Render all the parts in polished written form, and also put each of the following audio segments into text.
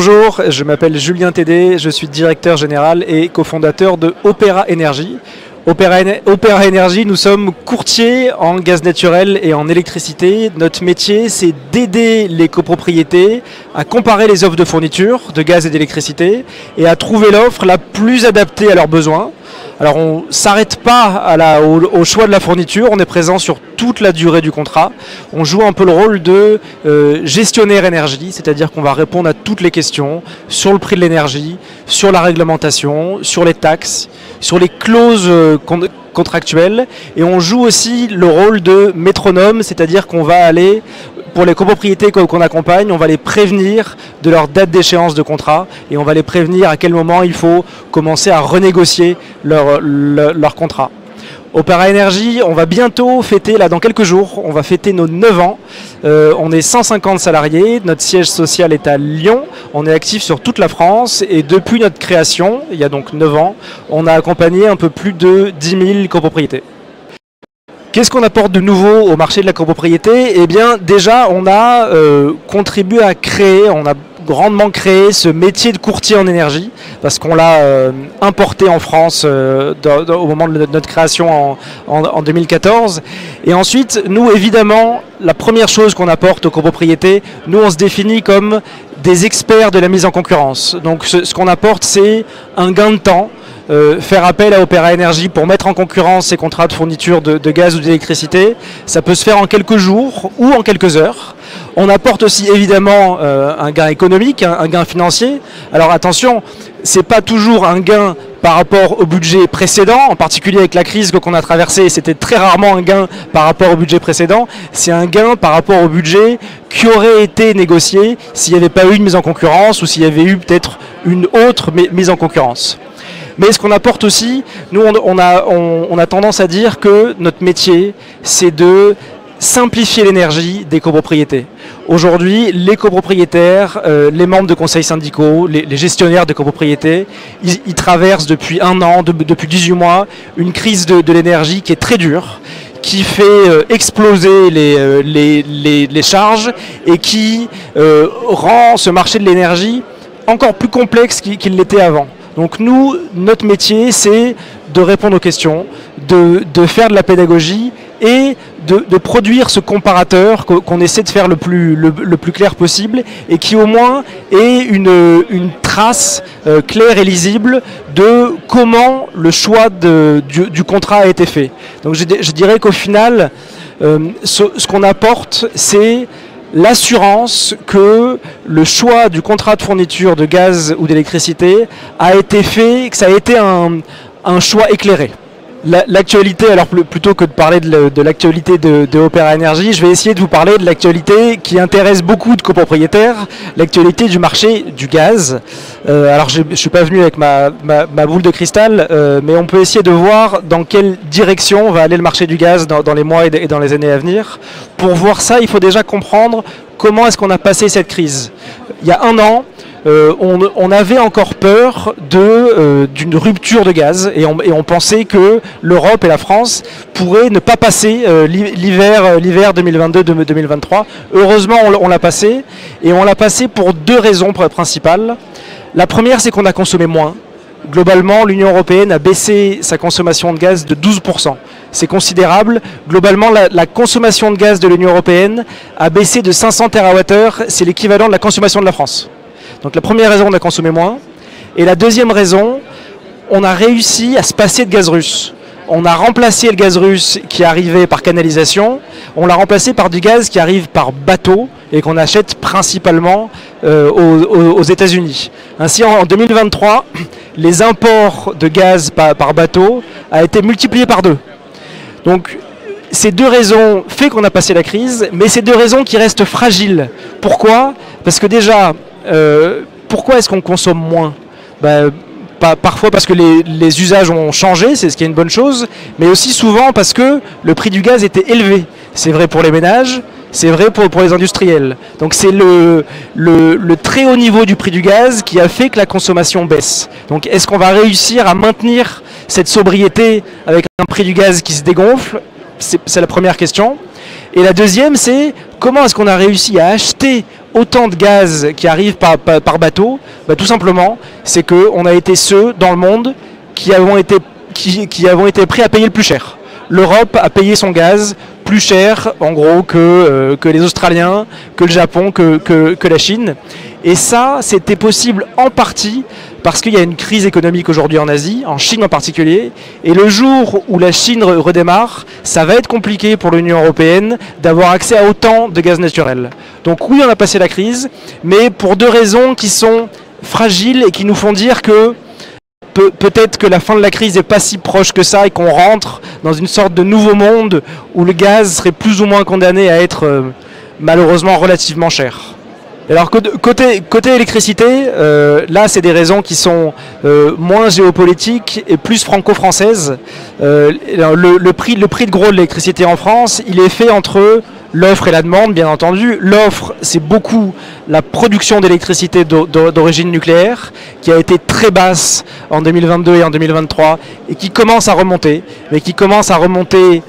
Bonjour, je m'appelle Julien Tédé, je suis directeur général et cofondateur de Opera Énergie. Opera Énergie, nous sommes courtiers en gaz naturel et en électricité. Notre métier, c'est d'aider les copropriétés à comparer les offres de fourniture de gaz et d'électricité et à trouver l'offre la plus adaptée à leurs besoins. Alors on ne s'arrête pas au choix de la fourniture, on est présent sur toute la durée du contrat. On joue un peu le rôle de gestionnaire énergie, c'est-à-dire qu'on va répondre à toutes les questions sur le prix de l'énergie, sur la réglementation, sur les taxes, sur les clauses contractuelles. Et on joue aussi le rôle de métronome, c'est-à-dire qu'on va aller, pour les copropriétés qu'on accompagne, on va les prévenir de leur date d'échéance de contrat et on va les prévenir à quel moment il faut commencer à renégocier leur contrat. Opera Énergie, on va bientôt fêter, là dans quelques jours, on va fêter nos 9 ans. On est 150 salariés, notre siège social est à Lyon, on est actif sur toute la France et depuis notre création, il y a donc 9 ans, on a accompagné un peu plus de 10 000 copropriétés. Qu'est-ce qu'on apporte de nouveau au marché de la copropriété? Eh bien déjà on a contribué à créer, on a grandement créé ce métier de courtier en énergie parce qu'on l'a importé en France au moment de notre création en 2014. Et ensuite, nous évidemment, la première chose qu'on apporte aux copropriétés, nous on se définit comme des experts de la mise en concurrence. Donc ce qu'on apporte, c'est un gain de temps. Faire appel à Opera Énergie pour mettre en concurrence ces contrats de fourniture de gaz ou d'électricité, ça peut se faire en quelques jours ou en quelques heures. On apporte aussi évidemment un gain économique, un gain financier. Alors attention, c'est pas toujours un gain par rapport au budget précédent, en particulier avec la crise qu'on a traversée, c'était très rarement un gain par rapport au budget précédent, c'est un gain par rapport au budget qui aurait été négocié s'il n'y avait pas eu une mise en concurrence ou s'il y avait eu peut-être une autre mise en concurrence. Mais ce qu'on apporte aussi, nous on a tendance à dire que notre métier, c'est de simplifier l'énergie des copropriétés. Aujourd'hui, les copropriétaires, les membres de conseils syndicaux, les gestionnaires de copropriétés, ils traversent depuis un an, depuis 18 mois, une crise de l'énergie qui est très dure, qui fait exploser les charges et qui rend ce marché de l'énergie encore plus complexe qu'il l'était avant. Donc nous, notre métier, c'est de répondre aux questions, de faire de la pédagogie et de produire ce comparateur qu'on essaie de faire le plus clair possible et qui au moins ait une trace claire et lisible de comment le choix du contrat a été fait. Donc je dirais qu'au final, ce qu'on apporte, c'est l'assurance que le choix du contrat de fourniture de gaz ou d'électricité a été fait, que ça a été un choix éclairé. L'actualité, alors plutôt que de parler de l'actualité de Opera Énergie, je vais essayer de vous parler de l'actualité qui intéresse beaucoup de copropriétaires, l'actualité du marché du gaz. Alors je ne suis pas venu avec ma boule de cristal, mais on peut essayer de voir dans quelle direction va aller le marché du gaz dans les mois et dans les années à venir. Pour voir ça, il faut déjà comprendre comment est-ce qu'on a passé cette crise. Il y a un an, on avait encore peur d'une rupture de gaz et on pensait que l'Europe et la France pourraient ne pas passer l'hiver 2022-2023. Heureusement, on l'a passé et on l'a passé pour deux raisons principales. La première, c'est qu'on a consommé moins. Globalement, l'Union européenne a baissé sa consommation de gaz de 12%. C'est considérable. Globalement, la consommation de gaz de l'Union européenne a baissé de 500 TWh. C'est l'équivalent de la consommation de la France. Donc la première raison, on a consommé moins. Et la deuxième raison, on a réussi à se passer de gaz russe. On a remplacé le gaz russe qui arrivait par canalisation, on l'a remplacé par du gaz qui arrive par bateau et qu'on achète principalement aux États-Unis. Ainsi, en 2023, les imports de gaz par bateau a été multipliés par 2. Donc, ces deux raisons font qu'on a passé la crise, mais ces deux raisons qui restent fragiles. Pourquoi? Parce que déjà, pourquoi est-ce qu'on consomme moins? Parfois parce que les usages ont changé, c'est ce qui est une bonne chose, mais aussi souvent parce que le prix du gaz était élevé. C'est vrai pour les ménages, c'est vrai pour les industriels. Donc c'est le très haut niveau du prix du gaz qui a fait que la consommation baisse. Donc est-ce qu'on va réussir à maintenir cette sobriété avec un prix du gaz qui se dégonfle? C'est la première question. Et la deuxième, c'est comment est-ce qu'on a réussi à acheter autant de gaz qui arrive par bateau? Tout simplement, c'est qu'on a été ceux dans le monde qui avons été prêts à payer le plus cher. L'Europe a payé son gaz plus cher, en gros, que les Australiens, que le Japon, que la Chine. Et ça, c'était possible en partie parce qu'il y a une crise économique aujourd'hui en Asie, en Chine en particulier. Et le jour où la Chine redémarre, ça va être compliqué pour l'Union européenne d'avoir accès à autant de gaz naturel. Donc oui, on a passé la crise, mais pour deux raisons qui sont fragiles et qui nous font dire que peut-être que la fin de la crise n'est pas si proche que ça et qu'on rentre dans une sorte de nouveau monde où le gaz serait plus ou moins condamné à être malheureusement relativement cher. Alors côté électricité, là c'est des raisons qui sont moins géopolitiques et plus franco-françaises. Le prix de gros de l'électricité en France, il est fait entre l'offre et la demande, bien entendu. L'offre, c'est beaucoup la production d'électricité d'origine nucléaire, qui a été très basse en 2022 et en 2023, et qui commence à remonter, mais qui commence à remonter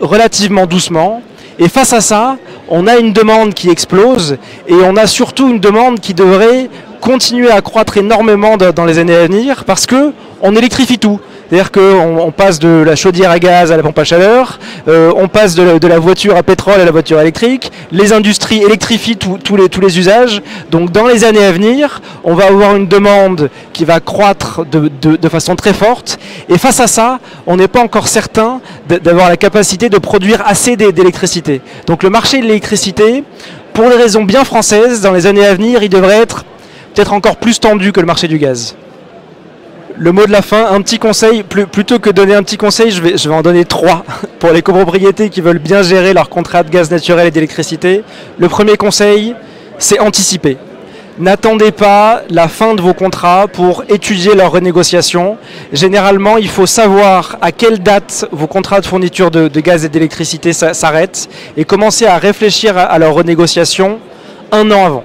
relativement doucement. Et face à ça, on a une demande qui explose, et on a surtout une demande qui devrait continuer à croître énormément dans les années à venir, parce qu'on électrifie tout. C'est-à-dire qu'on passe de la chaudière à gaz à la pompe à chaleur, on passe de la voiture à pétrole à la voiture électrique, les industries électrifient tous les usages. Donc dans les années à venir, on va avoir une demande qui va croître de façon très forte. Et face à ça, on n'est pas encore certain d'avoir la capacité de produire assez d'électricité. Donc le marché de l'électricité, pour des raisons bien françaises, dans les années à venir, il devrait être peut-être encore plus tendu que le marché du gaz. Le mot de la fin, un petit conseil, plutôt que donner un petit conseil, je vais en donner 3 pour les copropriétés qui veulent bien gérer leur contrat de gaz naturel et d'électricité. Le premier conseil, c'est anticiper. N'attendez pas la fin de vos contrats pour étudier leur renégociation. Généralement, il faut savoir à quelle date vos contrats de fourniture de gaz et d'électricité s'arrêtent et commencer à réfléchir à leur renégociation 1 an avant.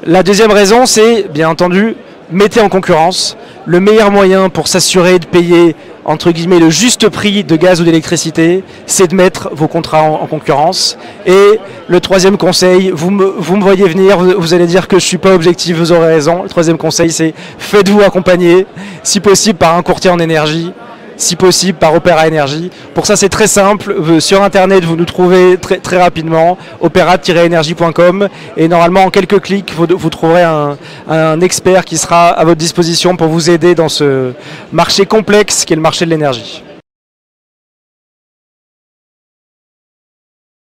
La deuxième raison, c'est, bien entendu, mettez en concurrence. Le meilleur moyen pour s'assurer de payer entre guillemets le juste prix de gaz ou d'électricité, c'est de mettre vos contrats en concurrence. Et le troisième conseil, vous me voyez venir, vous allez dire que je ne suis pas objectif, vous aurez raison. Le troisième conseil, c'est faites-vous accompagner, si possible par un courtier en énergie, si possible par Opéra Énergie. Pour ça, c'est très simple. Sur Internet, vous nous trouvez très rapidement, opéra-énergie.com. Et normalement, en quelques clics, vous trouverez un expert qui sera à votre disposition pour vous aider dans ce marché complexe qui est le marché de l'énergie.